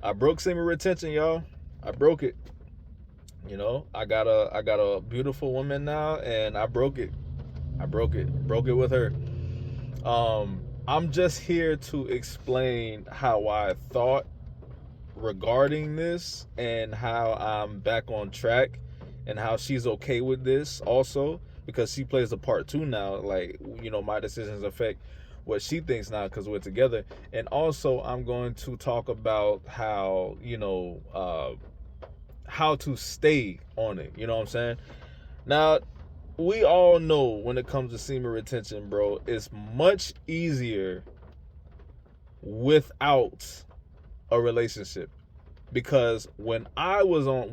I broke semen retention, y'all. I broke it. You know, I got a beautiful woman now, and I broke it. I broke it. Broke it with her. I'm just here to explain how I thought regarding this and how I'm back on track and how she's okay with this also because she plays a part too now. Like, you know, my decisions affect what she thinks now because we're together. And also, I'm going to talk about how, how to stay on it. You know what I'm saying? Now, we all know when it comes to semen retention, bro, it's much easier without a relationship. Because when I was on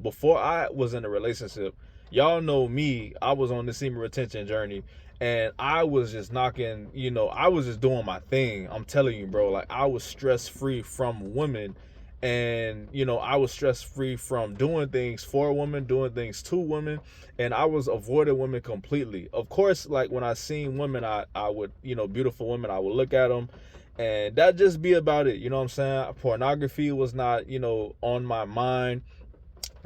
before I was in a relationship, y'all know me, I was on the semen retention journey, and I was just knocking, I was just doing my thing. I'm telling you, bro, like I was stress free from women, and I was stress free from doing things for women, doing things to women, and I was avoiding women completely. Of course, like when I seen women, I would, beautiful women, I would look at them, and that just be about it. You know what I'm saying? Pornography was not, on my mind.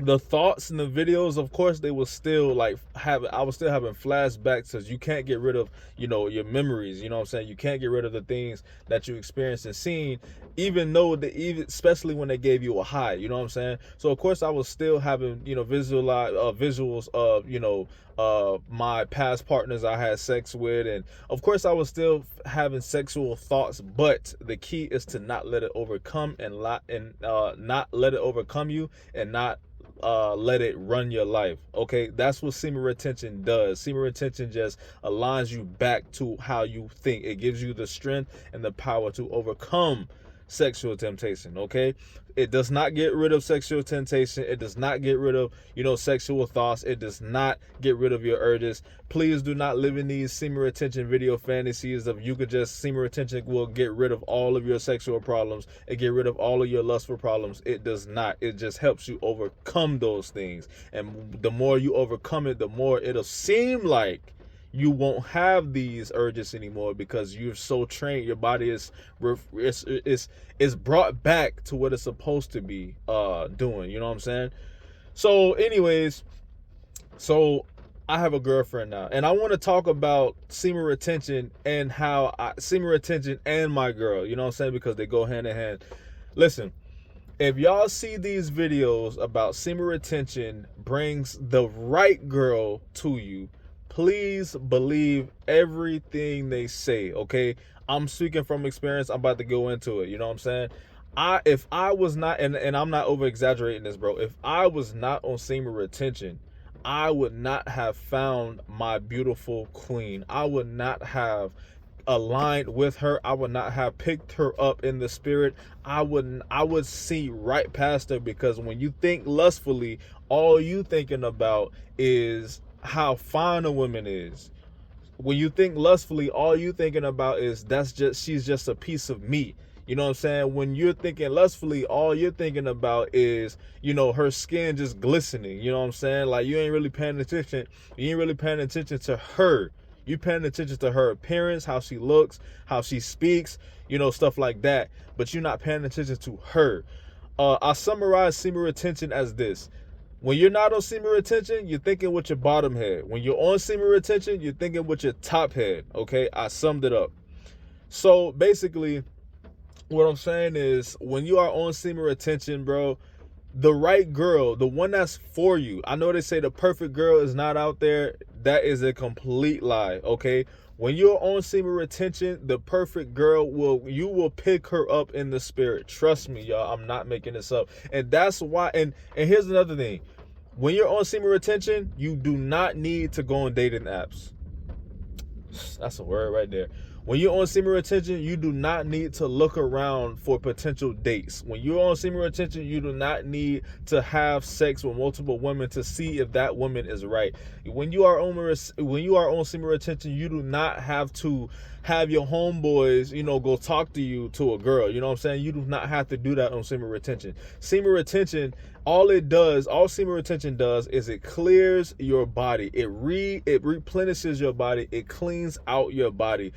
The thoughts and the videos, of course, they was still like I was still having flashbacks because you can't get rid of, your memories. You know what I'm saying? You can't get rid of the things that you experienced and seen, even though even especially when they gave you a high. You know what I'm saying? So of course I was still having, visuals of, my past partners I had sex with, and of course I was still having sexual thoughts, but the key is to not let it overcome not let it overcome you, and not let it run your life. Okay, that's what semen retention does. Semen retention just aligns you back to how you think. It gives you the strength and the power to overcome sexual temptation. Okay, it does not get rid of sexual temptation. It does not get rid of, sexual thoughts. It does not get rid of your urges. Please do not live in these semen retention video fantasies of semen retention will get rid of all of your sexual problems and get rid of all of your lustful problems. It does not. It just helps you overcome those things. And the more you overcome it, the more it'll seem like you won't have these urges anymore because you're so trained. Your body is brought back to what it's supposed to be doing. You know what I'm saying? So anyways, so I have a girlfriend now, and I want to talk about semen retention and how semen retention and my girl, you know what I'm saying, because they go hand in hand. Listen, if y'all see these videos about semen retention brings the right girl to you, please believe everything they say, okay? I'm speaking from experience. I'm about to go into it, you know what I'm saying? If I was not, and I'm not over exaggerating this, bro, if I was not on semen retention, I would not have found my beautiful queen. I would not have aligned with her. I would not have picked her up in the spirit. I would see right past her, because when you think lustfully, all you thinking about is how fine a woman is. When you think lustfully, all you thinking about is she's just a piece of meat. You know what I'm saying? When you're thinking lustfully, all you're thinking about is, her skin just glistening. You know what I'm saying? Like, you ain't really paying attention. You ain't really paying attention to her. You paying attention to her appearance, how she looks, how she speaks, stuff like that. But you're not paying attention to her. I summarize semen retention as this. When you're not on semen retention, you're thinking with your bottom head. When you're on semen retention, you're thinking with your top head. Okay, I summed it up. So basically, what I'm saying is, when you are on semen retention, bro, the right girl, the one that's for you. I know they say the perfect girl is not out there. That is a complete lie, okay? When you're on semen retention, the perfect girl you will pick her up in the spirit. Trust me, y'all. I'm not making this up. And that's why, and here's another thing. When you're on semen retention, you do not need to go on dating apps. That's a word right there. When you're on semen retention, you do not need to look around for potential dates. When you're on semen retention, you do not need to have sex with multiple women to see if that woman is right. When you are on semen retention, you do not have to have your homeboys, go talk to you to a girl. You know what I'm saying? You do not have to do that on semen retention. Semen retention, all semen retention does is it clears your body. It replenishes your body. It cleans out your body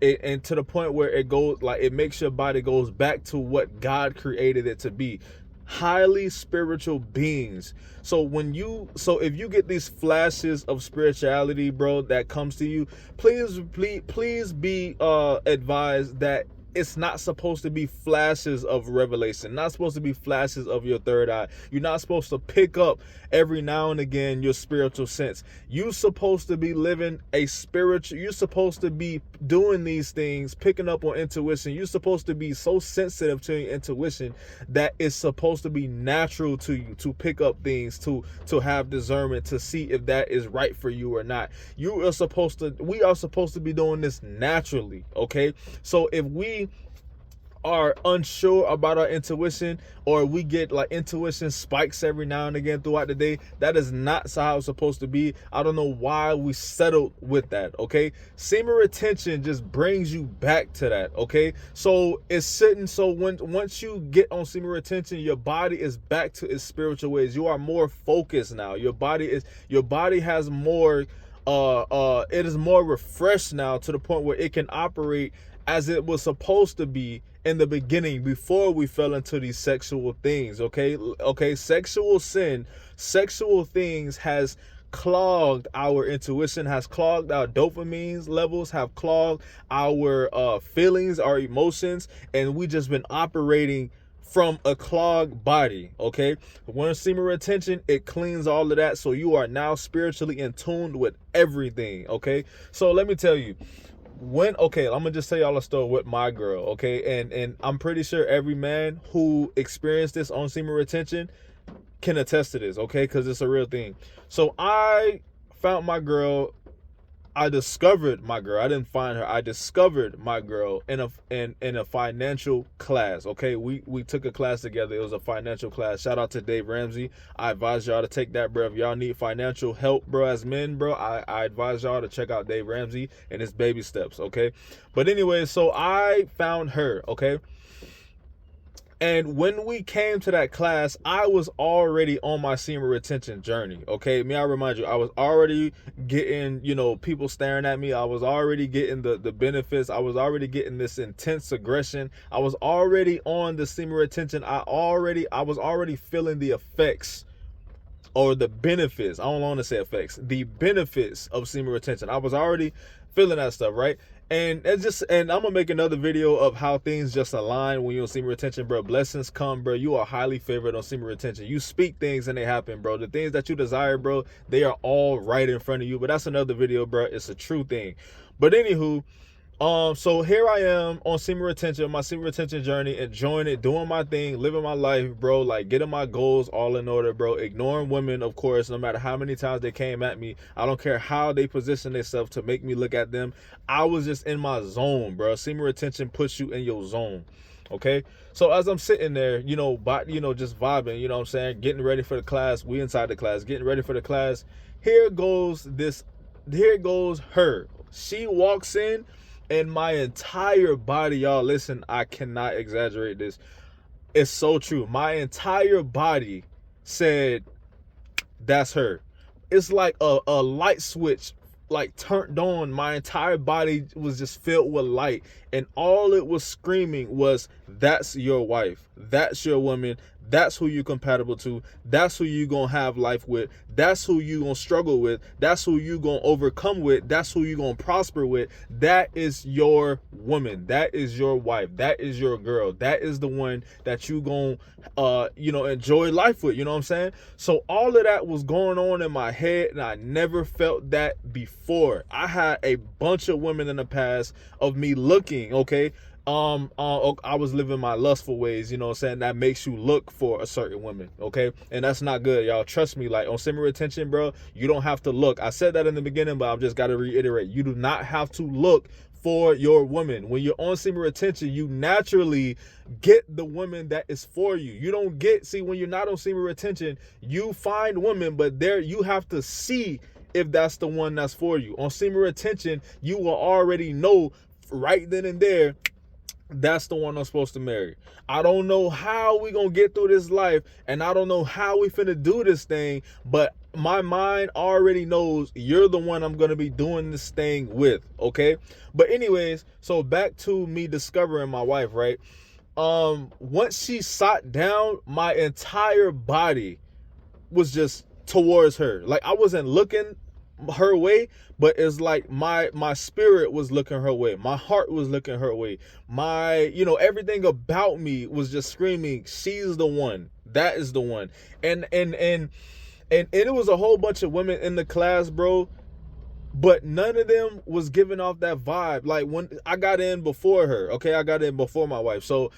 and to the point where it makes your body goes back to what God created it to be. Highly spiritual beings. So if you get these flashes of spirituality, bro, that comes to you, please be advised that it's not supposed to be flashes of revelation, not supposed to be flashes of your third eye. You're not supposed to pick up every now and again your spiritual sense. You're supposed to be living you're supposed to be doing these things, picking up on intuition. You're supposed to be so sensitive to your intuition that it's supposed to be natural to you to pick up things, to have discernment, to see if that is right for you or not. We are supposed to be doing this naturally, okay? So if we are unsure about our intuition, or we get like intuition spikes every now and again throughout the day, that is not how it's supposed to be. I don't know why we settled with that, okay? Semen retention just brings you back to that, okay? So once you get on semen retention, your body is back to its spiritual ways. You are more focused now. Your body has more it is more refreshed now, to the point where it can operate as it was supposed to be in the beginning, before we fell into these sexual things, okay? Sexual things has clogged our intuition, has clogged our dopamine levels, have clogged our feelings, our emotions, and we just been operating from a clogged body, okay? When semen retention, it cleans all of that, so you are now spiritually in tune with everything, okay? So let me tell you, I'm gonna just tell y'all a story with my girl, okay? And I'm pretty sure every man who experienced this on semen retention can attest to this, okay? Because it's a real thing. So I found my girl. I discovered my girl. I didn't find her. I discovered my girl in a financial class. Okay, we took a class together. It was a financial class. Shout out to Dave Ramsey. I advise y'all to take that, bro. If y'all need financial help, bro, as men, bro, I advise y'all to check out Dave Ramsey and his baby steps. Okay, but anyway, so I found her. Okay. And when we came to that class, I was already on my semen retention journey, okay? May I remind you, I was already getting, people staring at me. I was already getting the benefits. I was already getting this intense aggression. I was already on the semen retention. I was already feeling the effects, or the benefits. I don't want to say effects. The benefits of semen retention. I was already feeling that stuff, right? And I'm gonna make another video of how things just align when you're on semen retention, bro. Blessings come, bro. You are highly favored on semen retention. You speak things and they happen, bro. The things that you desire, bro, they are all right in front of you. But that's another video, bro. It's a true thing. But anywho, so here I am on semen retention, my semen retention journey, enjoying it, doing my thing, living my life, bro, like getting my goals all in order, bro, ignoring women, of course, no matter how many times they came at me. I don't care how they position themselves to make me look at them. I was just in my zone, bro. Semen retention puts you in your zone. Okay, so as I'm sitting there, just vibing, you know what I'm saying, getting ready for the class, we inside the class, getting ready for the class, here goes her. She walks in, and my entire body, y'all, listen, I cannot exaggerate this. It's so true. My entire body said, that's her. It's like a light switch, like turned on. My entire body was just filled with light, and all it was screaming was, that's your wife. That's your woman. That's who you're compatible to. That's who you gonna have life with. That's who you gonna struggle with. That's who you gonna overcome with. That's who you gonna prosper with. That is your woman. That is your wife. That is your girl. That is the one that you gonna enjoy life with. You know what I'm saying? So all of that was going on in my head, and I never felt that before. I had a bunch of women in the past of me looking, okay, I was living my lustful ways, you know what I'm saying? That makes you look for a certain woman, okay? And that's not good, y'all. Trust me, like on semen retention, bro, you don't have to look. I said that in the beginning, but I've just got to reiterate. You do not have to look for your woman. When you're on semen retention, you naturally get the woman that is for you. You don't when you're not on semen retention, you find women, but there you have to see if that's the one that's for you. On semen retention, you will already know right then and there, that's the one I'm supposed to marry. I don't know how we gonna get through this life, and I don't know how we finna do this thing, but my mind already knows you're the one I'm gonna be doing this thing with, okay? But anyways, so back to me discovering my wife, right? Once she sat down, my entire body was just towards her. Like, I wasn't looking her way, but it's like my spirit was looking her way, my heart was looking her way, my, everything about me was just screaming, she's the one, that is the one. And it was a whole bunch of women in the class, bro, but none of them was giving off that vibe. Like, when I got in before her, okay, I got in before my wife, so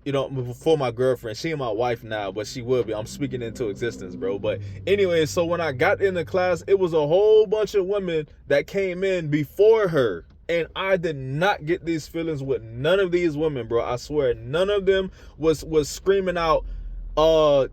before my girlfriend. She ain't my wife now, but she will be. I'm speaking into existence, bro. But anyway, so when I got in the class, it was a whole bunch of women that came in before her. And I did not get these feelings with none of these women, bro. I swear, none of them was screaming out,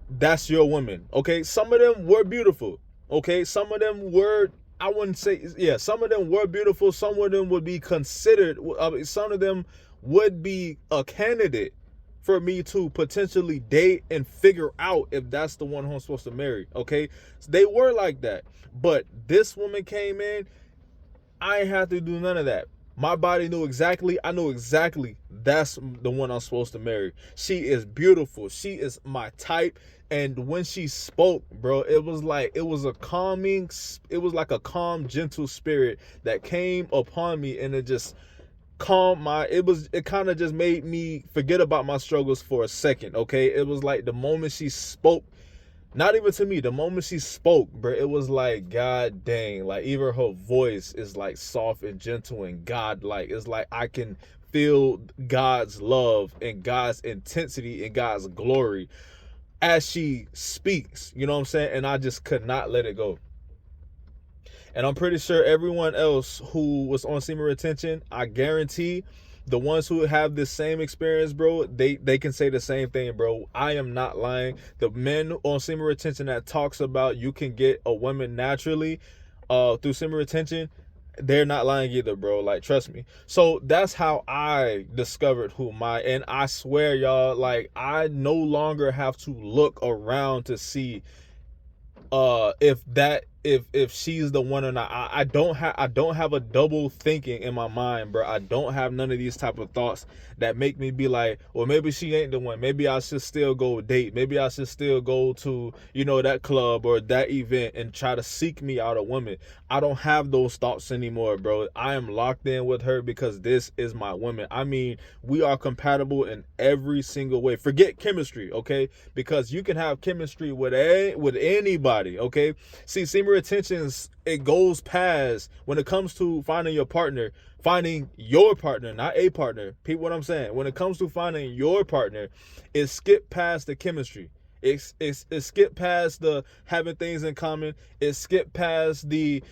that's your woman. Okay, some of them were beautiful. Okay, some of them were, I wouldn't say, yeah, some of them were beautiful. Some of them would be considered, some of them would be a candidate for me to potentially date and figure out if that's the one who I'm supposed to marry, okay? So they were like that. But this woman came in, I ain't have to do none of that. My body knew exactly, I knew exactly that's the one I'm supposed to marry. She is beautiful. She is my type. And when she spoke, bro, it was like a calm, gentle spirit that came upon me, and it just it kind of just made me forget about my struggles for a second, okay? It was like the moment she spoke, not even to me, the moment she spoke, bro, it was like, god dang, like, even her voice is like soft and gentle and god-like. It's like I can feel God's love and God's intensity and God's glory as she speaks, you know what I'm saying? And I just could not let it go. And I'm pretty sure everyone else who was on semen retention, I guarantee the ones who have this same experience, bro, they can say the same thing, bro. I am not lying. The men on semen retention that talks about you can get a woman naturally through semen retention, they're not lying either, bro. Like, trust me. So that's how I discovered and I swear, y'all, like, I no longer have to look around to see if she's the one or not. I don't have a double thinking in my mind, bro. I don't have none of these type of thoughts that make me be like, well, maybe she ain't the one. Maybe I should still go date. Maybe I should still go to, that club or that event and try to seek me out a woman. I don't have those thoughts anymore, bro. I am locked in with her because this is my woman. I mean, we are compatible in every single way. Forget chemistry, okay? Because you can have chemistry with anybody, okay? See, semen retentions, it goes past, when it comes to finding your partner, not a partner. Peep what I'm saying. When it comes to finding your partner, it skip past the chemistry. It skip past the having things in common. It skip past the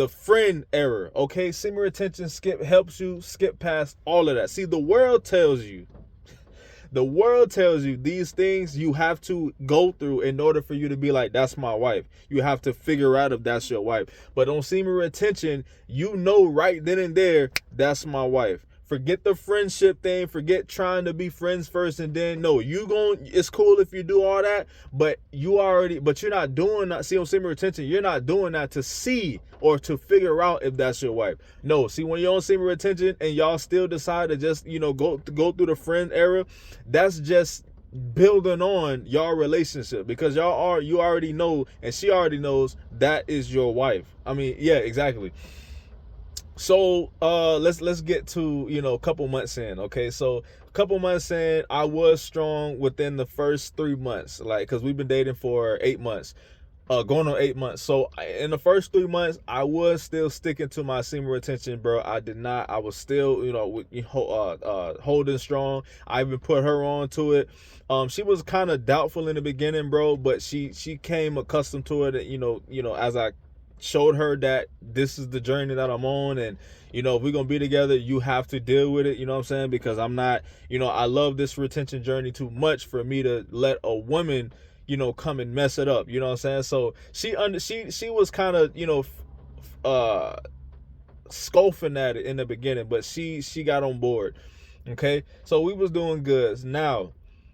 friend error. Okay, semen retention helps you skip past all of that. See, the world tells you these things you have to go through in order for you to be like, that's my wife. You have to figure out if that's your wife. But on semen retention, right then and there, that's my wife. Forget the friendship thing. Forget trying to be friends first and then no. It's cool if you do all that, but you're not doing that. See, on semen retention, you're not doing that to see or to figure out if that's your wife. No, see, when you're on semen retention and y'all still decide to just, go through the friend era, that's just building on your relationship, because you already know, and she already knows that is your wife. I mean, yeah, exactly. So let's get to a couple months in. Okay, so a couple months in, I was strong within the first 3 months, like, because we've been dating for 8 months, going on 8 months. So in the first 3 months, I was still sticking to my semen retention, bro. I was still holding strong. I even put her on to it. She was kind of doubtful in the beginning, bro, but she came accustomed to it, as I showed her that this is the journey that I'm on, and if we're gonna be together, you have to deal with it, you know what I'm saying? Because I'm not, I love this retention journey too much for me to let a woman, come and mess it up, you know what I'm saying? So she was kind of, scoffing at it in the beginning, but she got on board. Okay, so we was doing good. Now,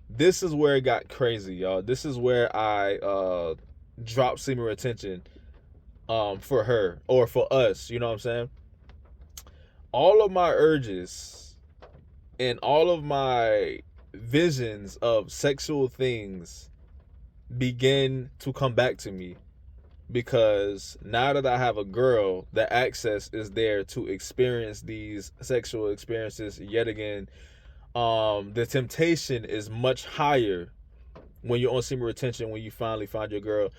this is where it got crazy, y'all. This is where I dropped semen retention for her or for us. You know what I'm saying? All of my urges and all of my visions of sexual things begin to come back to me, because now that I have a girl, the access is there to experience these sexual experiences yet again. The temptation is much higher when you're on semen retention, when you finally find your girl.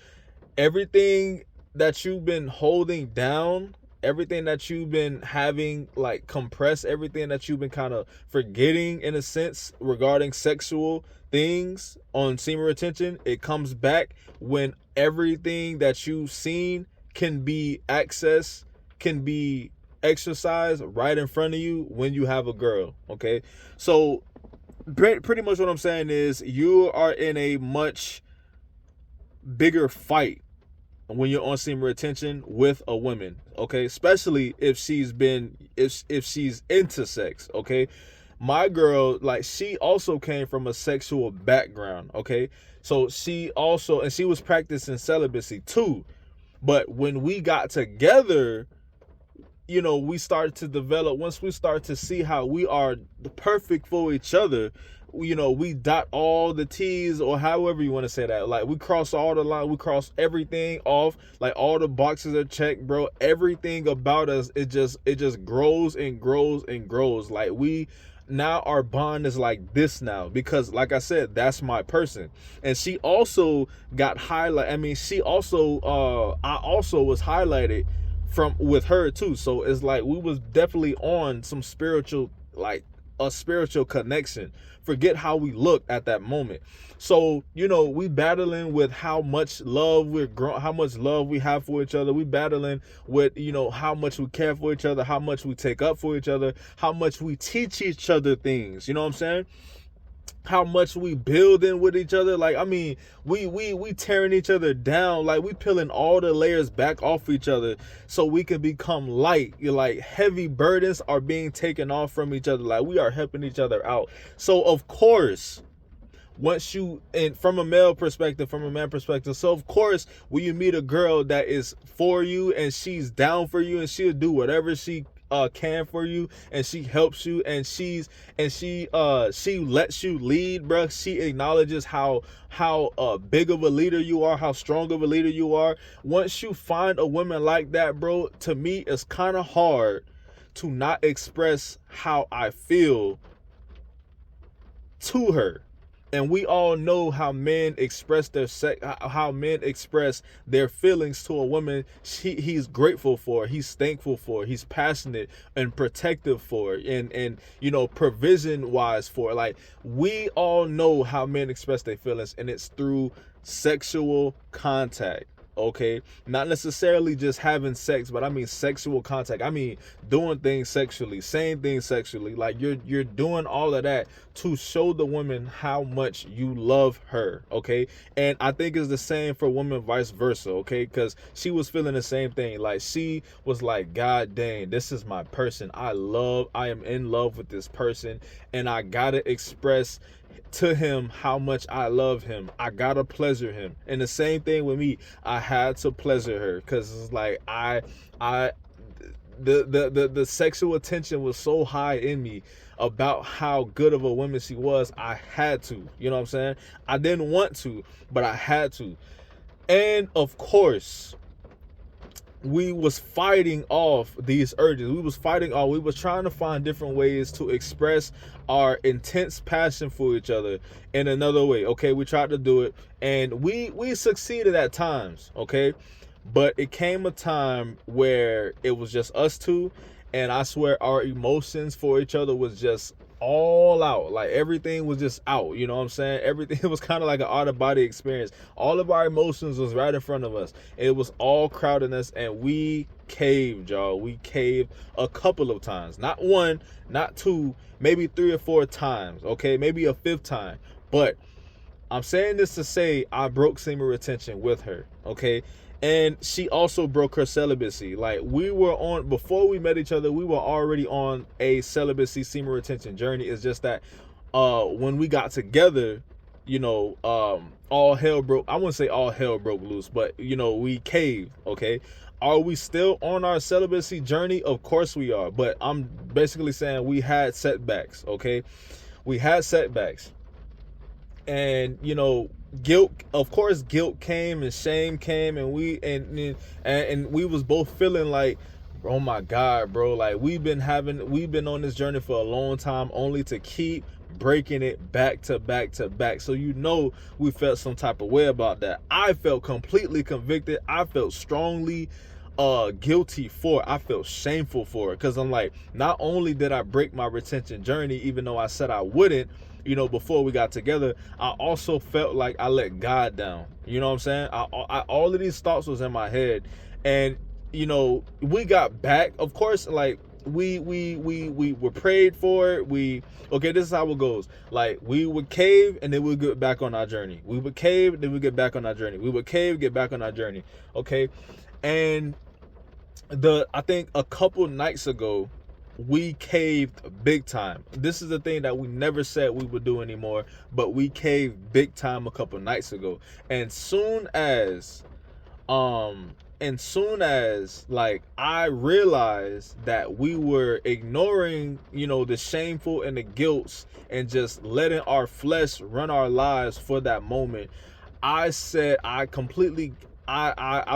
Everything that you've been holding down, everything that you've been having like compressed, everything that you've been kind of forgetting in a sense regarding sexual things on semen retention, it comes back when everything that you've seen can be accessed, can be exercised right in front of you when you have a girl. Okay, so pretty much what I'm saying is you are in a much bigger fight when you're on semen retention with a woman, okay? Especially if she's into sex, okay? My girl, like, she also came from a sexual background, okay? So she also, and she was practicing celibacy too. But when we got together, you know, we started to develop, once we start to see how we are perfect for each other, you know, we dot all the T's, or however you want to say that. Like, we cross all the line, we cross everything off, like all the boxes are checked, bro. Everything about us, it just grows and grows and grows. Like, we now, our bond is like this now, because like I said, that's my person. And she also got highlight, I mean, she also I also was highlighted from with her too. So it's like we was definitely on some spiritual, like a spiritual connection. Forget how we looked at that moment. So, you know, we battling with how much love how much love we have for each other. We battling with, you know, how much we care for each other, how much we take up for each other, how much we teach each other things. You know what I'm saying? How much we building with each other. Like, I mean, we tearing each other down. Like, we peeling all the layers back off each other so we can become light. You're like, heavy burdens are being taken off from each other. Like, we are helping each other out. So of course, once you, and from a male perspective, from a man perspective, so of course, when you meet a girl that is for you and she's down for you and she'll do whatever she can for you, and she helps you, and she lets you lead, bro. She acknowledges how big of a leader you are, how strong of a leader you are. Once you find a woman like that, bro, to me it's kind of hard to not express how I feel to her. And we all know how men express how men express their feelings to a woman. He's grateful for, he's thankful for, he's passionate and protective for, and you know, provision wise for. Like, we all know how men express their feelings, and it's through sexual contact. Okay, not necessarily just having sex, but I mean sexual contact. I mean doing things sexually, saying things sexually. Like, you're doing all of that to show the woman how much you love her. Okay, and I think it's the same for women, vice versa. Okay, because she was feeling the same thing. Like, she was like, God dang, this is my person. I am in love with this person, and I gotta express to him how much I love him. I gotta pleasure him. And the same thing with me, I had to pleasure her, because it's like the sexual attention was so high in me about how good of a woman she was. I had to, you know what I'm saying? I didn't want to, but I had to. And of course, we was fighting off these urges. We was trying to find different ways to express our intense passion for each other in another way. Okay, we tried to do it, and we succeeded at times. Okay, but it came a time where it was just us two, and I swear our emotions for each other was just all out. Like, everything was just out, you know what I'm saying? Everything was kind of like an out of body experience. All of our emotions was right in front of us. It was all crowding us, and we caved, y'all. We caved a couple of times. Not one, not two, maybe 3 or 4 times. Okay, maybe a 5th time. But I'm saying this to say I broke semen retention with her. Okay, And she also broke her celibacy. Like, we were on, before we met each other, we were already on a celibacy semen retention journey. It's just that when we got together, all hell broke. I wouldn't say all hell broke loose, but we caved. Okay, are we still on our celibacy journey? Of course we are, but I'm basically saying we had setbacks. Okay, we had setbacks. And guilt, of course, guilt came and shame came, and we was both feeling like, oh my God, bro, like we've been on this journey for a long time, only to keep breaking it back to back to back. So we felt some type of way about that. I felt completely convicted. I felt strongly guilty for it. I felt shameful for it, because I'm like, not only did I break my retention journey, even though I said I wouldn't, before we got together, I also felt like I let God down. You know what I'm saying? All of these thoughts was in my head, and we got back. Of course, like we were prayed for it. Okay, this is how it goes. Like, we would cave, and then we'd get back on our journey. We would cave, then we get back on our journey. We would cave, get back on our journey. Okay, and I think a couple nights ago, we caved big time. This is the thing that we never said we would do anymore, but we caved big time a couple nights ago. And soon as like I realized that we were ignoring, the shameful and the guilts, and just letting our flesh run our lives for that moment, I said I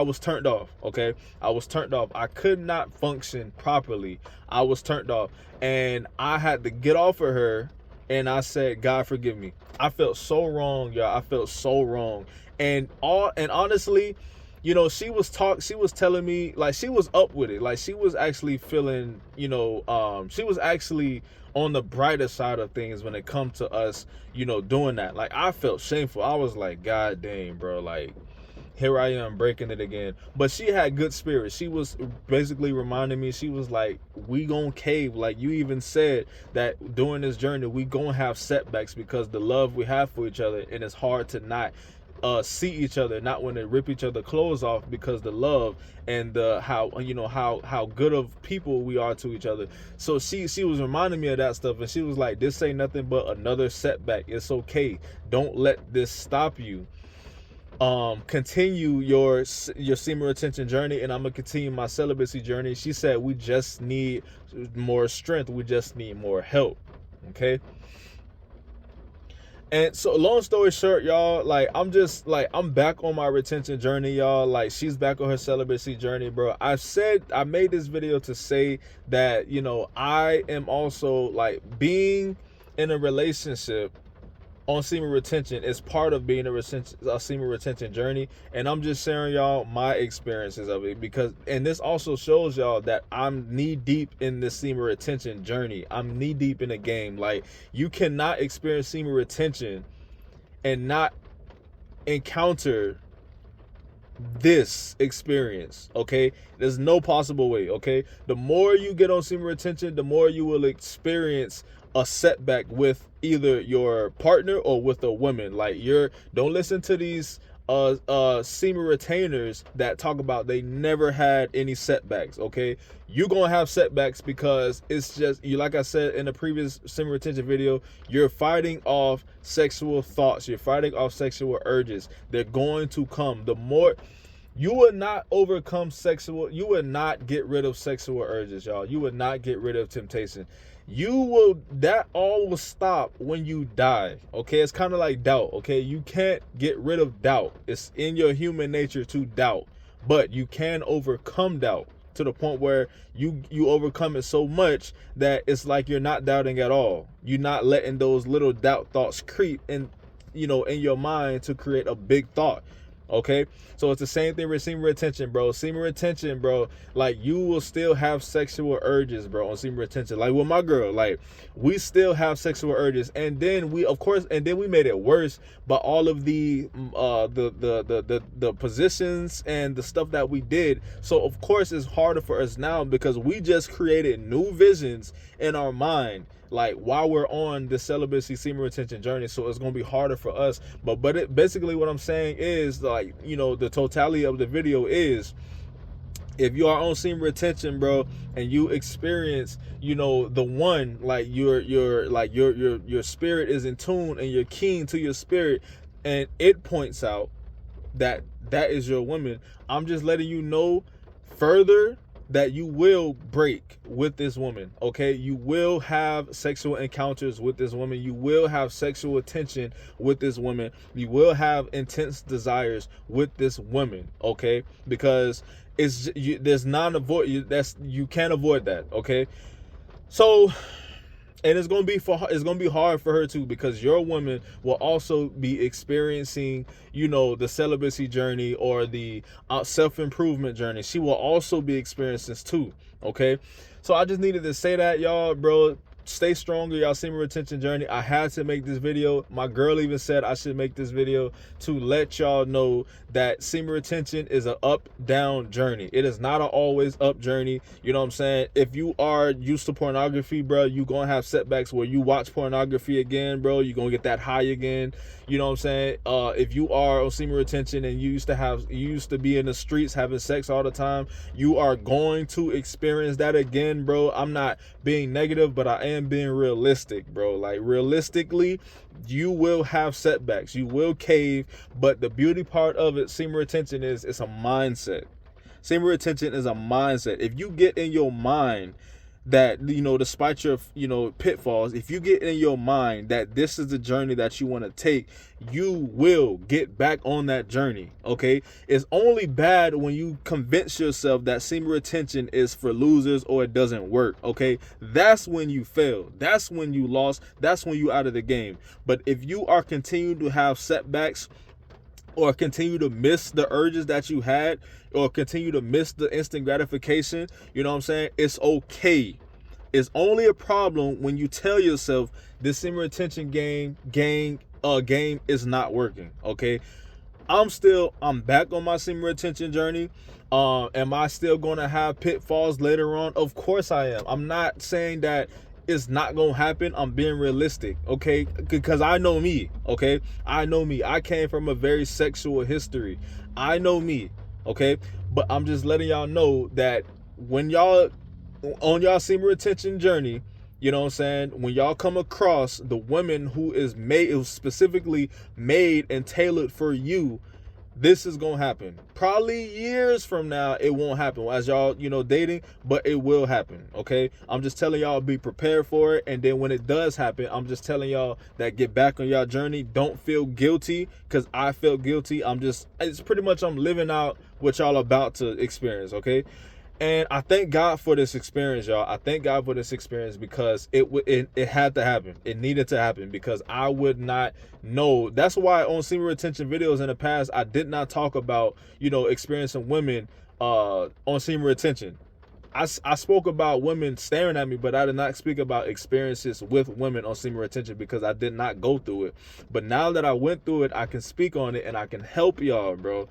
was turned off. Okay, I was turned off. I could not function properly. I was turned off, and I had to get off of her. And I said, God, forgive me. I felt so wrong, y'all. I felt so wrong. And honestly, she was telling me, like, she was up with it. Like, she was actually feeling, she was actually on the brighter side of things when it comes to us, doing that. Like, I felt shameful. I was like, God dang, bro, like, here I am breaking it again. But she had good spirit. She was basically reminding me, she was like, we gonna cave. Like, you even said that during this journey, we gonna have setbacks, because the love we have for each other, and it's hard to not see each other, not when they rip each other clothes off, because the love and the how good of people we are to each other. So she was reminding me of that stuff, and she was like, this ain't nothing but another setback. It's okay. Don't let this stop you. Continue your semen retention journey, and I'm gonna continue my celibacy journey. She said, we just need more strength, we just need more help. Okay, and so long story short, y'all, like, I'm back on my retention journey, y'all. Like, she's back on her celibacy journey, bro. I made this video to say that, I am also, like, being in a relationship on semen retention is part of being a semen retention journey. And I'm just sharing y'all my experiences of it, because, and this also shows y'all that I'm knee deep in this semen retention journey. I'm knee deep in the game. Like, you cannot experience semen retention and not encounter this experience. Okay, there's no possible way. Okay, the more you get on semen retention, the more you will experience a setback with either your partner or with a woman. Like, don't listen to these semen retainers that talk about they never had any setbacks. Okay, you're gonna have setbacks, because it's just you, like I said in the previous semen retention video, you're fighting off sexual thoughts, you're fighting off sexual urges. They're going to come. The more you would not overcome you would not get rid of sexual urges, y'all. You would not get rid of temptation. That all will stop when you die. Okay, it's kind of like doubt. Okay, you can't get rid of doubt. It's in your human nature to doubt, but you can overcome doubt to the point where you overcome it so much that it's like you're not doubting at all. You're not letting those little doubt thoughts creep in your mind to create a big thought. Okay, so it's the same thing with semen retention, bro. Semen retention, bro, like, you will still have sexual urges, bro, on semen retention. Like, with my girl, like, we still have sexual urges, and then we made it worse by all of the positions and the stuff that we did. So of course it's harder for us now, because we just created new visions in our mind like while we're on the celibacy semen retention journey, so it's gonna be harder for us. But it basically what I'm saying is, like, you know, the totality of the video is, if you are on semen retention, bro, and you experience, you know, the one, like your spirit is in tune and you're keen to your spirit, and it points out that that is your woman, I'm just letting you know further that you will break with this woman, okay? You will have sexual encounters with this woman. You will have sexual attention with this woman. You will have intense desires with this woman, okay? Because there's non-avoid, you can't avoid that, okay? So, and it's gonna be hard for her too, because your woman will also be experiencing, you know, the celibacy journey or the self-improvement journey. She will also be experiencing this too, okay? So I just needed to say that, y'all, bro. Stay stronger, y'all semen retention journey. I had to make this video. My girl even said I should make this video to let y'all know that semen retention is an up-down journey. It is not an always up journey. You know what I'm saying? If you are used to pornography, bro, you gonna have setbacks where you watch pornography again, bro. You gonna get that high again. You know what I'm saying? If you are on semen retention and you used to be in the streets having sex all the time, you are going to experience that again, bro. I'm not being negative, but I am being realistic, bro. Like, realistically, you will have setbacks, you will cave, but the beauty part of it, semen retention, is it's a mindset. Semen retention is a mindset. If you get in your mind that, you know, despite your, you know, pitfalls, if you get in your mind that this is the journey that you want to take, you will get back on that journey, okay? It's only bad when you convince yourself that semen retention is for losers or it doesn't work, okay? That's when you fail. That's when you lost. That's when you out of the game. But if you are continuing to have setbacks, or continue to miss the urges that you had, or continue to miss the instant gratification, you know what I'm saying? It's okay. It's only a problem when you tell yourself this semen retention game is not working, okay? I'm back on my semen retention journey. Am I still gonna have pitfalls later on? Of course I am. I'm not saying that it's not gonna happen. I'm being realistic, okay? Because I know me, okay? I know me. I came from a very sexual history. I know me, okay? But I'm just letting y'all know that when y'all on y'all semen retention journey, you know what I'm saying, when y'all come across the woman who is specifically made and tailored for you, this is gonna happen. Probably years from now, it won't happen as y'all, you know, dating, but it will happen, okay? I'm just telling y'all, be prepared for it. And then when it does happen, I'm just telling y'all that get back on y'all journey. Don't feel guilty, because I felt guilty. It's pretty much, I'm living out what y'all about to experience, okay? And I thank God for this experience, y'all. I thank God for this experience, because it had to happen. It needed to happen, because I would not know. That's why on semen retention videos in the past, I did not talk about, you know, experiencing women on semen retention. I spoke about women staring at me, but I did not speak about experiences with women on semen retention, because I did not go through it. But now that I went through it, I can speak on it and I can help y'all, bro.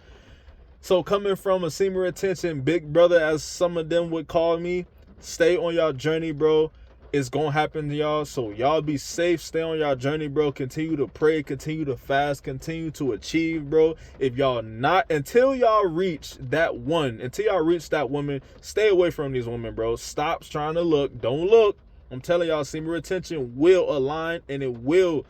So coming from a semen retention big brother, as some of them would call me, stay on y'all journey, bro. It's gonna happen to y'all. So y'all be safe. Stay on y'all journey, bro. Continue to pray. Continue to fast. Continue to achieve, bro. If y'all not, until y'all reach that one, until y'all reach that woman, stay away from these women, bro. Stop trying to look. Don't look. I'm telling y'all, semen retention will align, and it will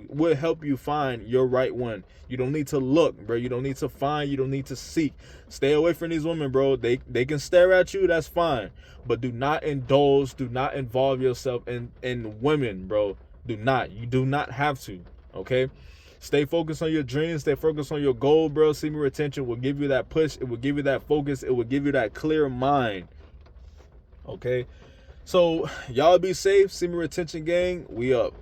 will help you find your right one. You don't need to look, bro. You don't need to find. You don't need to seek. Stay away from these women, bro. They can stare at you. That's fine. But do not indulge. Do not involve yourself in women, bro. Do not. You do not have to, okay? Stay focused on your dreams. Stay focused on your goal, bro. Semen retention will give you that push. It will give you that focus. It will give you that clear mind, okay? So y'all be safe. Semen retention gang, we up.